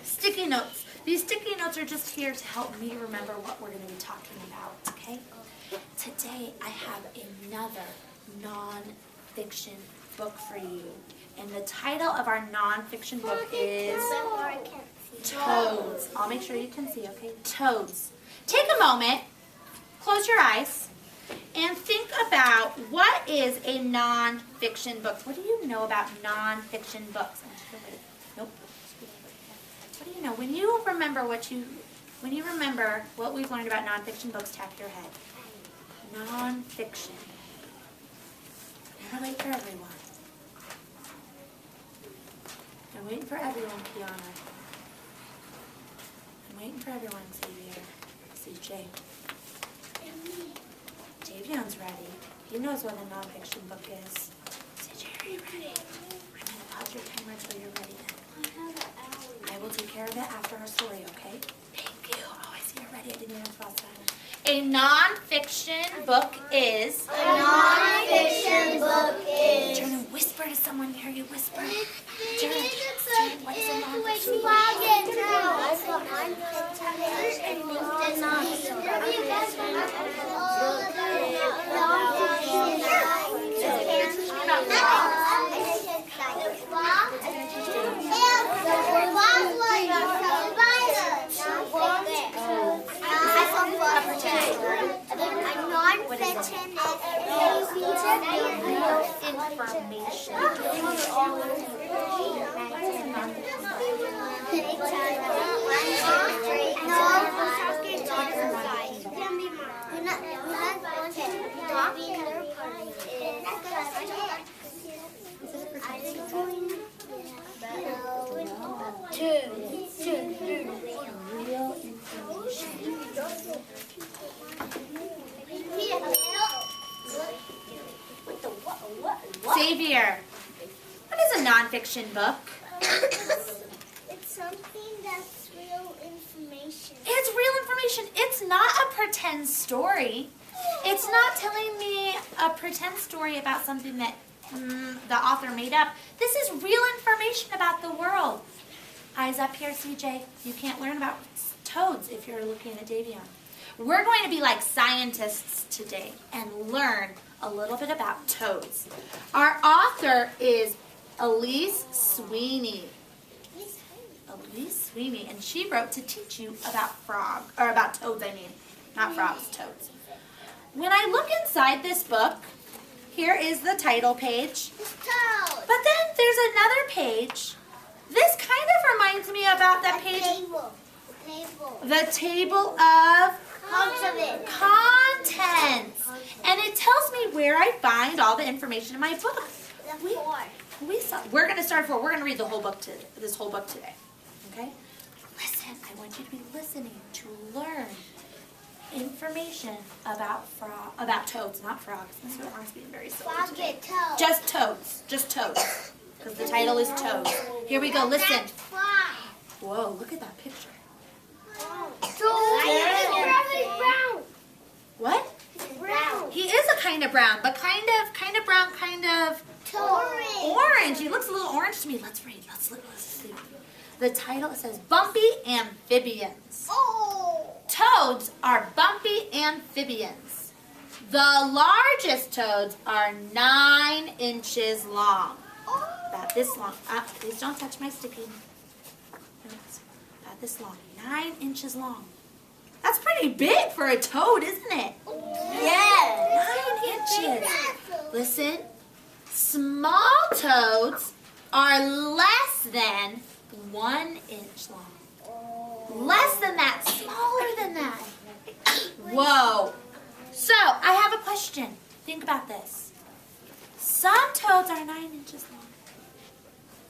Sticky notes. These sticky notes are just here to help me remember what we're going to be talking about, okay? Today I have another non-fiction book for you. And the title of our non-fiction book is Toads. I'll make sure you can see, okay? Toads. Take a moment, close your eyes, and think about what is a non-fiction book. What do you know about non-fiction books? Nope. What do you know? When you remember what we've learned about non-fiction books, tap your head. Non-fiction. Never wait for everyone. I'm waiting for everyone, Kiana. I'm waiting for everyone, Xavier. CJ. Javion's ready. He knows what a non-fiction book is. CJ, are you ready? I'm going to pause your timer until you're ready then. I will take care of it after our story, okay? Thank you. Oh, I see you're ready. I didn't even cross that. A non-fiction book is... A non-fiction book is... Turn and whisper to someone near you. Whisper. Turn. What is a non-fiction book? Xavier, what is a non-fiction book? It's something that's real information. It's real information. It's not a pretend story. It's not telling me a pretend story about something that the author made up. This is real information about the world. Eyes up here, CJ. You can't learn about toads if you're looking at Davion. We're going to be like scientists today and learn a little bit about toads. Our author is Alyse Sweeney. Alyse Sweeney, and she wrote to teach you about toads, not frogs, toads. When I look inside this book, here is the title page. Toad. But then there's another page. This kind of reminds me about that page. The table of contents. And it tells me where I find all the information in my book. We're going to start We're going to read the whole book this whole book today. Okay? Listen. I want you to be listening to learn information about toads, not frogs. Mr. Orange being very silly today. Just toads. Just toads. Because the title is Toads. Here we go. Listen. Whoa, look at that picture. What? Brown. He is a kind of brown, but kind of brown, kind of orange. He looks a little orange to me. Let's read. Let's see. The title says Bumpy Amphibians. Toads are bumpy amphibians. The largest toads are 9 inches long. About this long. Please don't touch my sticky. About this long. 9 inches long. That's pretty big for a toad, isn't it? Yes. 9 inches. Listen. Small toads are less than 1 inch long. Less than that. Smaller than that. Whoa. So, I have a question. Think about this. Some toads are 9 inches long.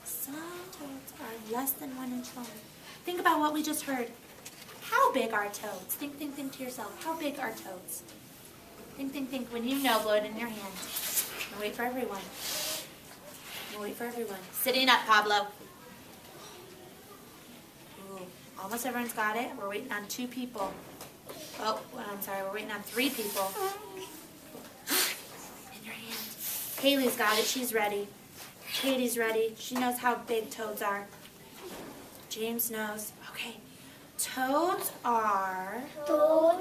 Some toads are less than 1 inch long. Think about what we just heard. How big are toads? Think to yourself. How big are toads? Think. When you know, blow it in your hand. And wait for everyone. Sitting up, Pablo. Ooh, almost everyone's got it. We're waiting on 2 people. Oh, I'm sorry. We're waiting on 3 people. In your hand. Haley's got it. She's ready. Katie's ready. She knows how big toads are. James knows. Okay. Toads are... Try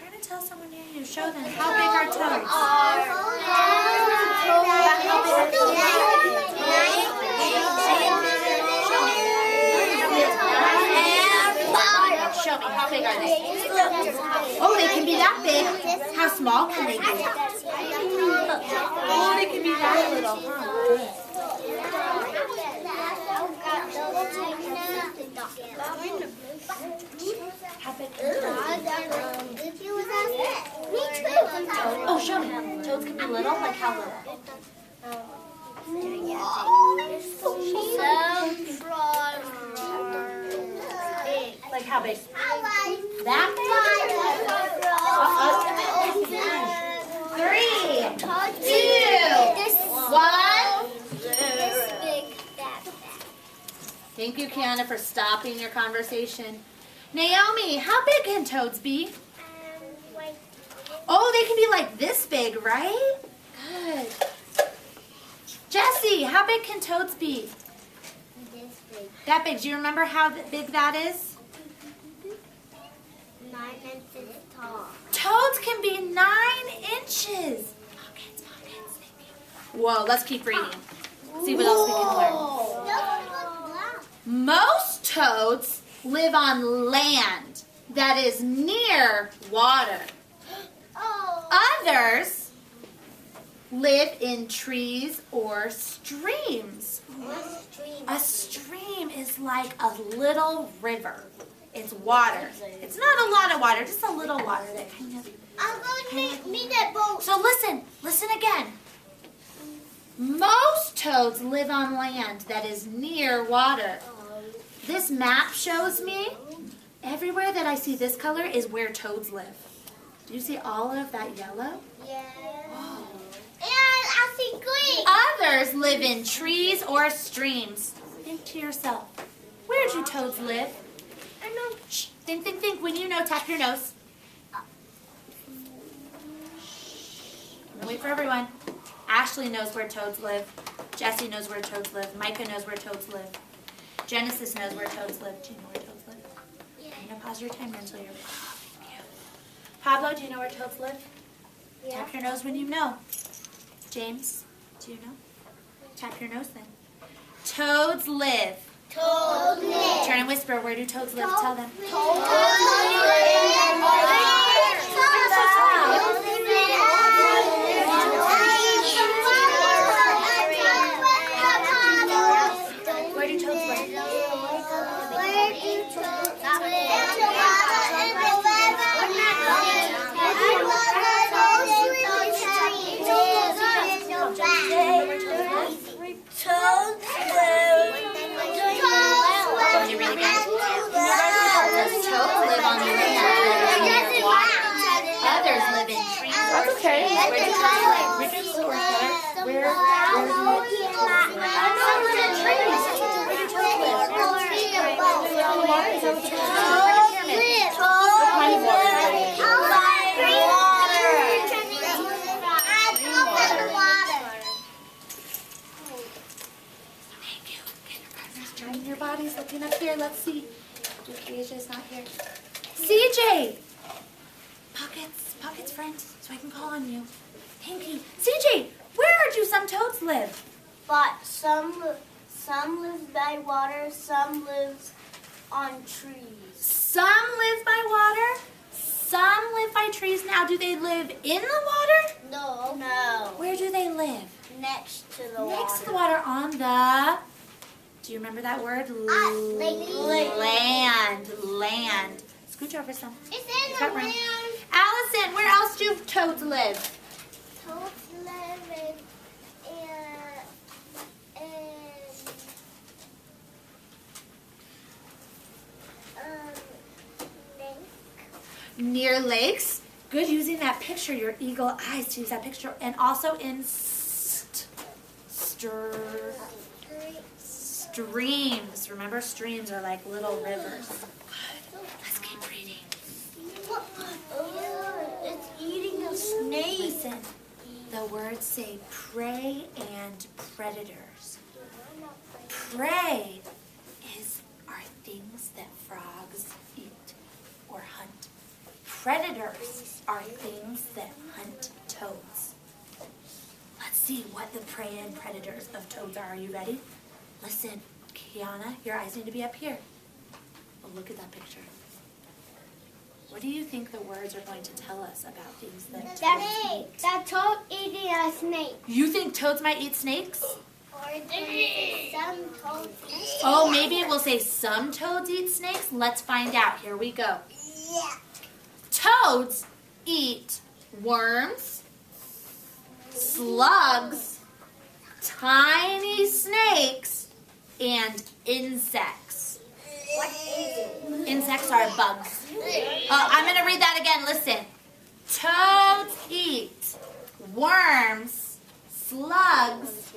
to tell someone near you. Show them. How big are toads? Show me. How big are they? Oh, they can be that big. How small can they be? Oh, they can be that little. How big can Oh, show me. Toads can be little? Like how little? Like how big? That big? 3, 2, 1. Thank you, Kiana, for stopping your conversation. Naomi, how big can toads be? Oh, they can be like this big, right? Good. Jessie, how big can toads be? This big. That big. Do you remember how big that is? 9 inches tall. Toads can be 9 inches. Pockets. Thank you. Whoa, let's keep reading. See what else we can learn. Most toads live on land that is near water. Others live in trees or streams. A stream is like a little river. It's water. It's not a lot of water, just a little water that kind of... I'm going to meet that boat. So listen again. Most toads live on land that is near water. This map shows me everywhere that I see this color is where toads live. Do you see all of that yellow? Yeah. Oh. And I see green. Others live in trees or streams. Think to yourself, where do toads live? I know. Shh. Think. When you know, tap your nose. Wait for everyone. Ashley knows where toads live. Jessie knows where toads live. Micah knows where toads live. Genesis knows where toads live. Do you know where toads live? Yeah. I'm going to pause your timer until you're ready. Thank you. Pablo, do you know where toads live? Yeah. Tap your nose when you know. James, do you know? Tap your nose then. Toads live. Toads live. Turn and whisper, where do toads live? Tell them. Where do toads live? Others live in trees. That's okay. Where do toads live? We can still work at it. Where I know it's in trees. Where do toads live? Thank you. Get your partners joining your bodies. Looking up here. Let's see. Asia's not here. CJ! Pockets, friend, so I can call on you. Thank you. CJ, where do some toads live? But some live by water, some live on trees. Some live by water, some live by trees. Now, do they live in the water? No. Where do they live? Next to the water. Next to the water on the... Do you remember that word? Lake. Land. Scooch over some. It's in Got the room. land. Allison, where else do toads live? Toads live in lake. Near lakes. Good using that picture, your eagle eyes to use that picture. And also in streams. Remember, streams are like little rivers. Good. Let's keep reading. It's eating a snake. Listen, the words say prey and predators. Prey is predators are things that hunt toads. Let's see what the prey and predators of toads are. Are you ready? Listen, Kiana, your eyes need to be up here. Oh, look at that picture. What do you think the words are going to tell us about things that toads eat? That toad eating a snake. You think toads might eat snakes? Or some toads eat. Oh, maybe it will say some toads eat snakes? Let's find out. Here we go. Yeah. Toads eat worms, slugs, tiny snakes, and insects. What is it? Insects are bugs. I'm going to read that again. Listen. Toads eat worms, slugs,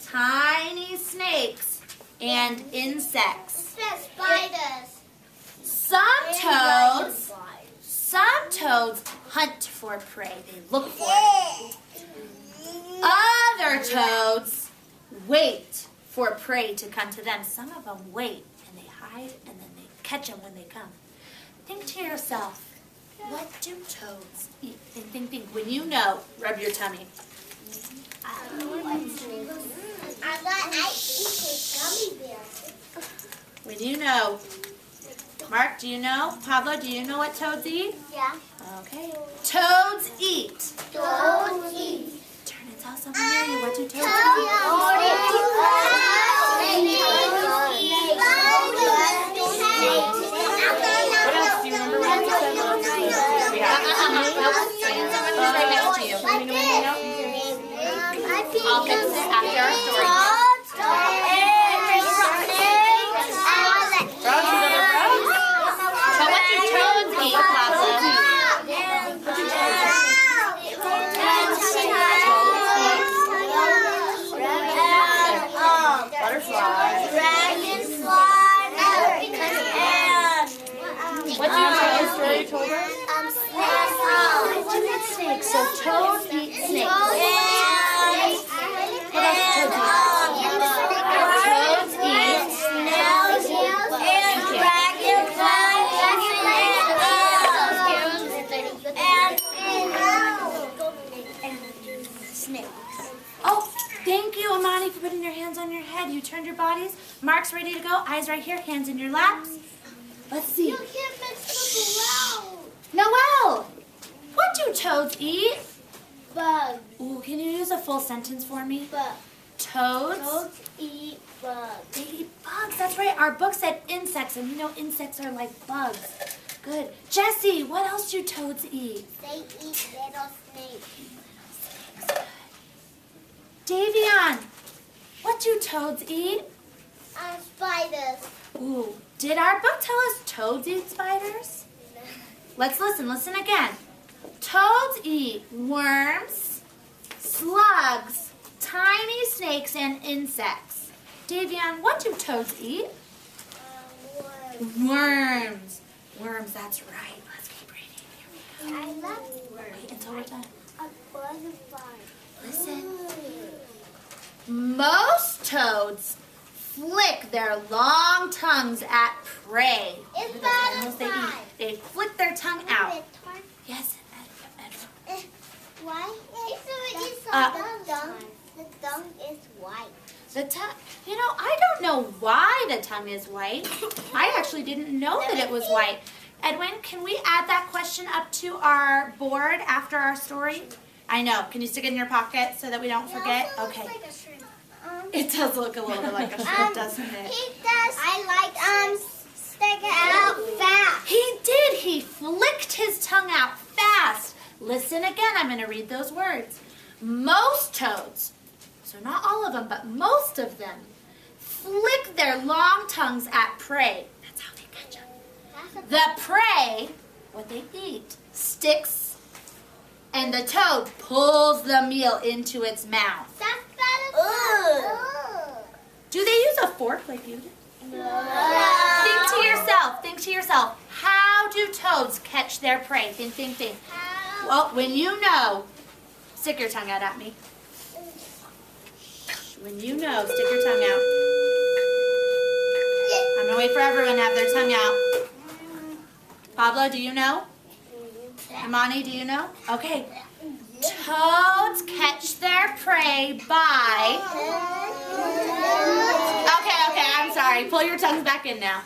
tiny snakes, and insects. It says spiders. Some toads hunt for prey. They look for it. Other toads wait for prey to come to them. Some of them wait and they hide and then they catch them when they come. Think to yourself, what do toads eat? Think. When you know, rub your tummy. I eat a gummy bear. When you know. Mark, do you know? Pablo, do you know what toads eat? Yeah. Okay. Toads eat. Toads eat. Turn and tell someone near you, what do toads eat? What else? Do you remember what you said? Right next to you. I'll fix it after our story. So what do toads eat, Pablo? Butterflies. What do you story you told us? Snakes. So toads eat snakes. What else do toads eat? Toads eat snails and snakes. Oh, thank you, Amani, for putting your hands on your head. You turned your bodies. Mark's ready to go. Eyes right here. Hands in your laps. Let's see. You can't mix with Noelle, what do toads eat? bugs. Ooh, can you use a full sentence for me? Bugs. Toads? Toads eat bugs. They eat bugs. That's right. Our book said insects, and you know insects are like bugs. Good. Jessie, what else do toads eat? They eat little snakes. Davion, what do toads eat? Spiders. Ooh, did our book tell us toads eat spiders? Let's listen. Listen again. Toads eat worms, slugs, tiny snakes, and insects. Davion, what do toads eat? Worms. Worms, that's right. Let's keep reading. Here we go. I love worms. Wait until we're done. A butterfly. Listen. Most toads flick their long tongues at prey. It's Look at those animals they butterfly. eat. They flick their tongue out. Yes, Edward. Why? The tongue is white. The tongue, you know, I don't know why the tongue is white. I actually didn't know that it was white. Edwin, can we add that question up to our board after our story? I know. Can you stick it in your pocket so that we don't forget? Okay. Like a shrimp. It does look a little bit like a shrimp, doesn't it? He does. I like stick it out fast. He did. He flicked his tongue out fast. Listen again. I'm going to read those words. Most toads, so not all of them, but most of them, flick their long tongues at prey. That's how they catch them. The prey, what they eat, sticks, and the toad pulls the meal into its mouth. That's better. Do they use a fork like you do? No. Think to yourself. How do toads catch their prey? Think. Well, when you know, stick your tongue out at me. When you know, stick your tongue out. I'm going to wait for everyone to have their tongue out. Pablo, do you know? Imani, do you know? Okay. Toads catch their prey by... Okay, I'm sorry. Pull your tongues back in now.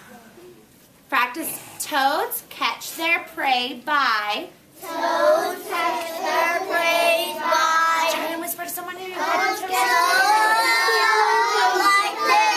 Practice. Toads catch their prey by... Toads catch their prey by... Try and whisper to someone in your Toads head. like this.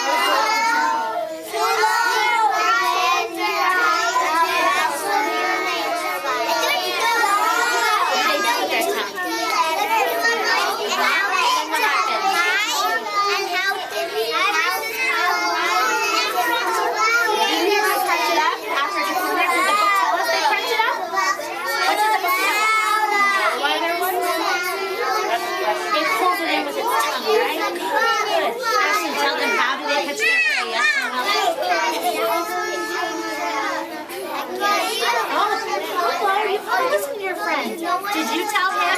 Did you tell him?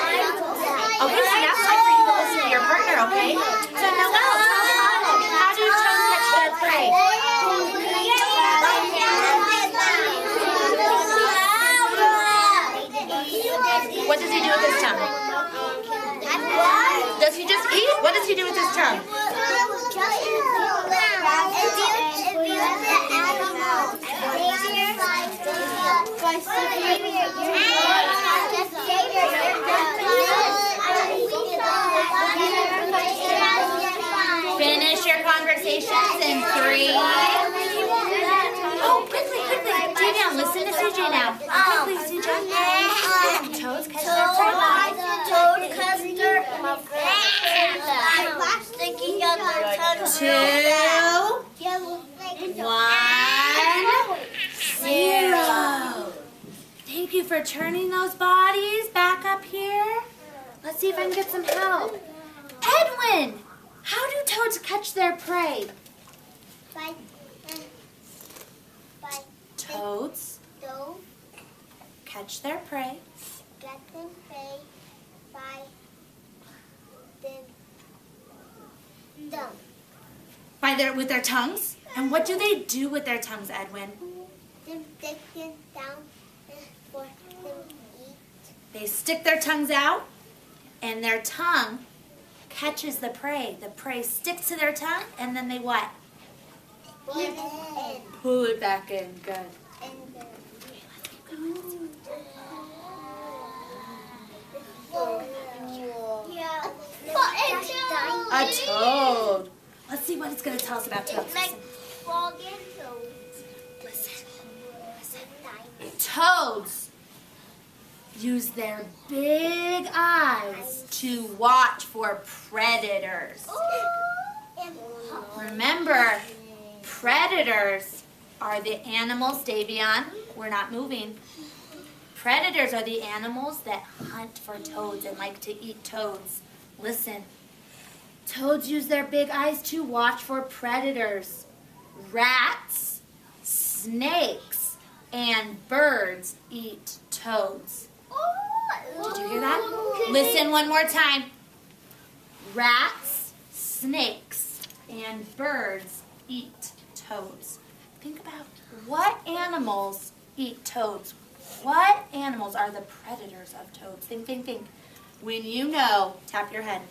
Okay, so now it's time for you to listen to your partner, okay? So Noelle, how do toads catch their prey? What does he do with his tongue? Does he just eat? What does he do with his tongue? Finish your conversations in 3. Oh, quickly. CJ, now listen to CJ now. Quickly, CJ. Toads catch their prey. Toads catch their prey. Sticking out their tongue. 2, 1, 0. Thank you for turning those bodies back up here. Let's see if I can get some help. Edwin, how do toads catch their prey? Toads catch their prey with their tongues. And what do they do with their tongues, Edwin? They stick their tongues out, and their tongue catches the prey. The prey sticks to their tongue, and then they what? Pull it back in. Good. A toad. Let's see what it's going to tell us about toads. Listen. Toads use their big eyes to watch for predators. Remember, predators are the animals, Davion, we're not moving. Predators are the animals that hunt for toads and like to eat toads. Listen, toads use their big eyes to watch for predators. Rats, snakes, and birds eat toads. Did you hear that? Listen one more time. Rats, snakes, and birds eat toads. Think about what animals eat toads. What animals are the predators of toads? Think. When you know, tap your head.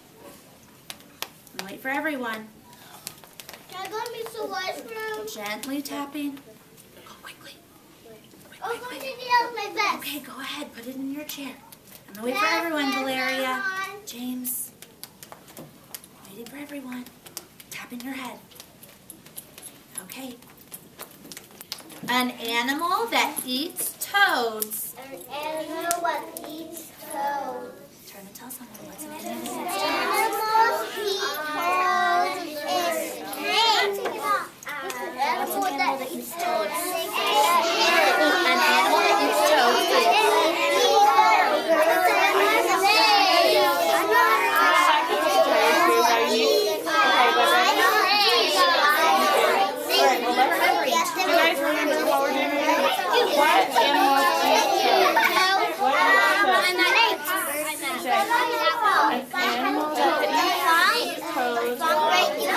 And wait for everyone. Can I go to Mr. washroom? Gently tapping. Go quickly. I'm going to get out of my vest. Okay, go ahead. Put it in your chair. And wait for everyone, Valeria. James. Waiting for everyone. Tapping your head. Okay. An animal that eats toads. An animal that eats toads. Turn and tell someone what's an animal that eats eats toads. An animal that eats toads is... What animals eat toads? What An animal that eats toads.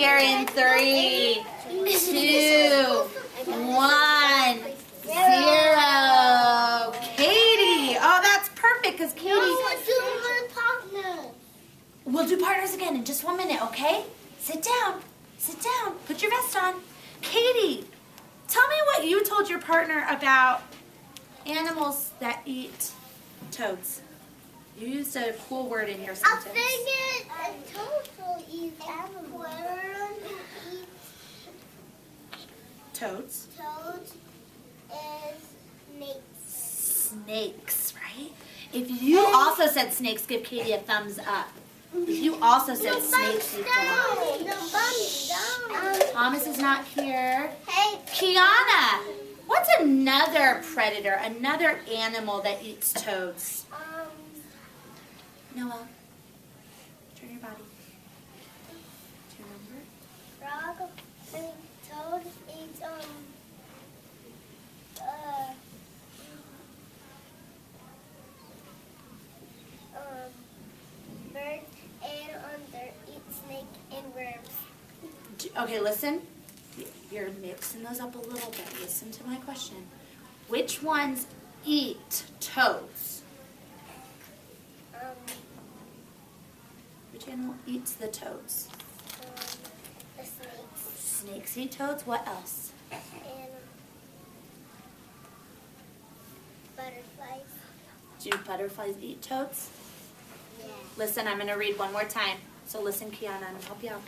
here in 3, 2, 1, 0. Katie. Oh, that's perfect because Katie. We'll do partners again in just 1 minute, okay? Sit down. Sit down. Put your vest on. Katie, tell me what you told your partner about animals that eat toads. You used a cool word in your sentence. I figured a toad will eat animals. Toads. Toads is snakes. Snakes, right? If you also said snakes, give Katie a thumbs up. If you also said snakes, you Thomas is not here. Hey, Kiana, what's another predator, another animal that eats toads? Noah, turn your body. Do you remember? toad eats birds and eat snake and worms. Okay, listen. You're mixing those up a little bit. Listen to my question. Which ones eat toads? Which animal eats the toads? The snakes. Snakes eat toads. What else? And butterflies. Do butterflies eat toads? Yeah. Listen, I'm going to read one more time. So listen, Kiana, I'm going to help you out.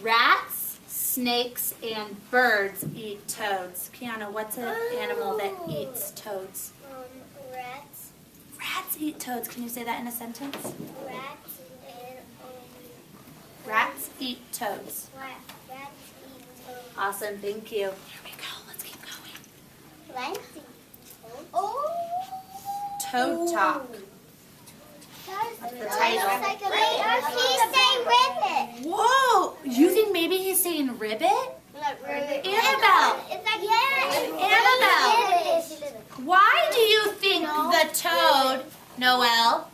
Rats, snakes, and birds eat toads. Kiana, what's an animal that eats toads? Rats. Rats eat toads. Can you say that in a sentence? Rats and Rats eat toads. rats eat toads. Awesome, thank you. Here we go. Let's keep going. Rats eat toads. Oh. Toad talk. That's the title. He's saying ribbit. Whoa! You think maybe he's saying ribbit? Annabelle. It's like Annabelle. Why do you think the toad, Noelle?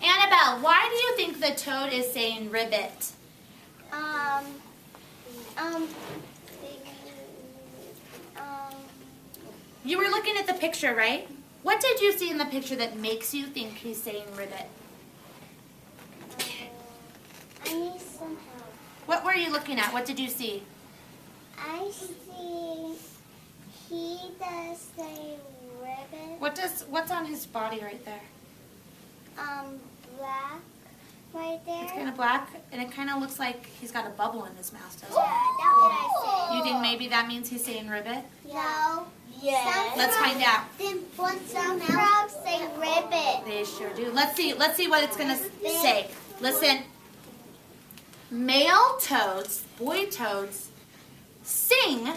Annabelle, why do you think the toad is saying ribbit? You were looking at the picture, right? What did you see in the picture that makes you think he's saying ribbit? I need some help. What were you looking at? What did you see? I see he does say ribbit. What's on his body right there? Black right there. It's kind of black, and it kind of looks like he's got a bubble in his mouth, doesn't Yeah, that's what I said. it? You think maybe that means he's saying ribbit? No. Yes. Let's find out. Then some frogs say ribbit. They sure do. Let's see what it's going to say. Listen. Male toads, boy toads, sing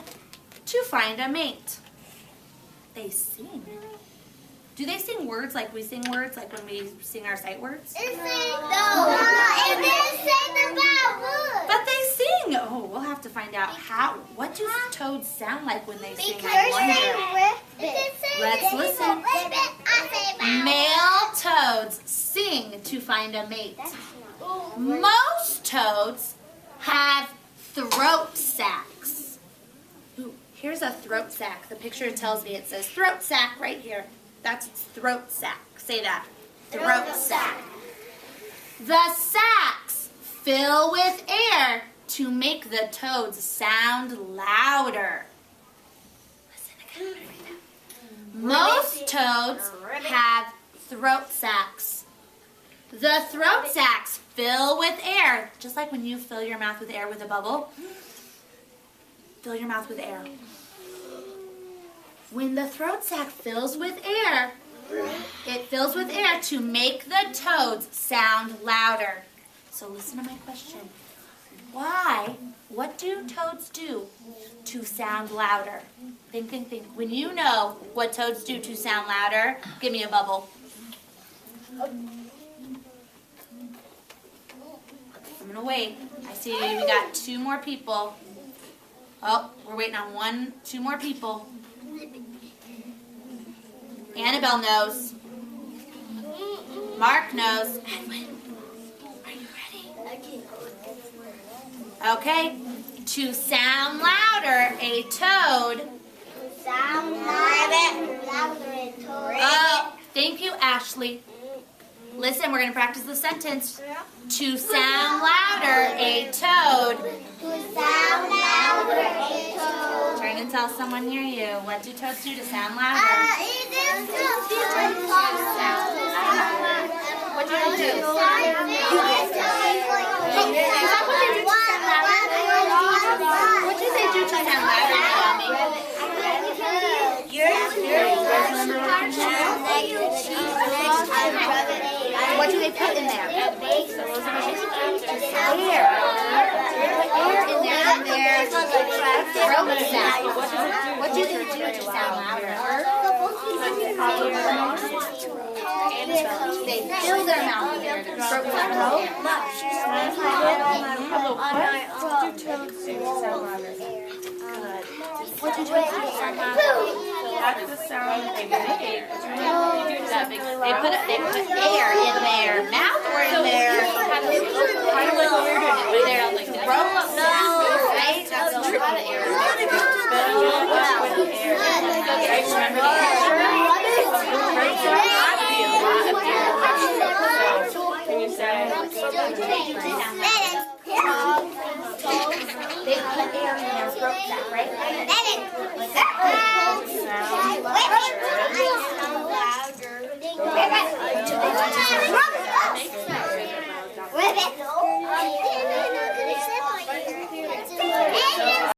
to find a mate. They sing. Do they sing words like we sing words, like when we sing our sight words? It didn't say about wood. But they sing. Oh, we'll have to find out what do toads sound like when they sing? Because Let's listen. Male toads sing to find a mate. Most toads have throat sacs. Ooh, here's a throat sac. The picture tells me it says throat sac right here. That's its throat sac. Say that. Throat sac. The sacs fill with air to make the toads sound louder. Listen again. Most toads have throat sacs. The throat sacs fill with air, just like when you fill your mouth with air with a bubble. Fill your mouth with air. When the throat sac fills with air, it fills with air to make the toads sound louder. So listen to my question. Why? What do toads do to sound louder? Think, think, think. When you know what toads do to sound louder, give me a bubble. I'm going to wait. I see we got 2 more people. Oh, we're waiting on 2 more people. Annabelle knows. Mark knows. Edwin, are you ready? Okay. To sound louder, a toad. Sound louder, a toad. Oh, thank you, Ashley. Listen, we're going to practice the sentence. To sound louder, a toad. To sound louder, a toad. Turn and tell someone near you. What do toads do to sound louder? What do they do? What do they do to sound louder, Mommy? What do they put in there? Air. They put air in their throat sound. What do they do to sound louder? They fill their mouth with air. Their throat sound. What do toads do to sound louder? That's the sound they make. They put air in their mouth or in their throat sound, right? That's a lot of air. Can you say? They put air in their throat sac, right?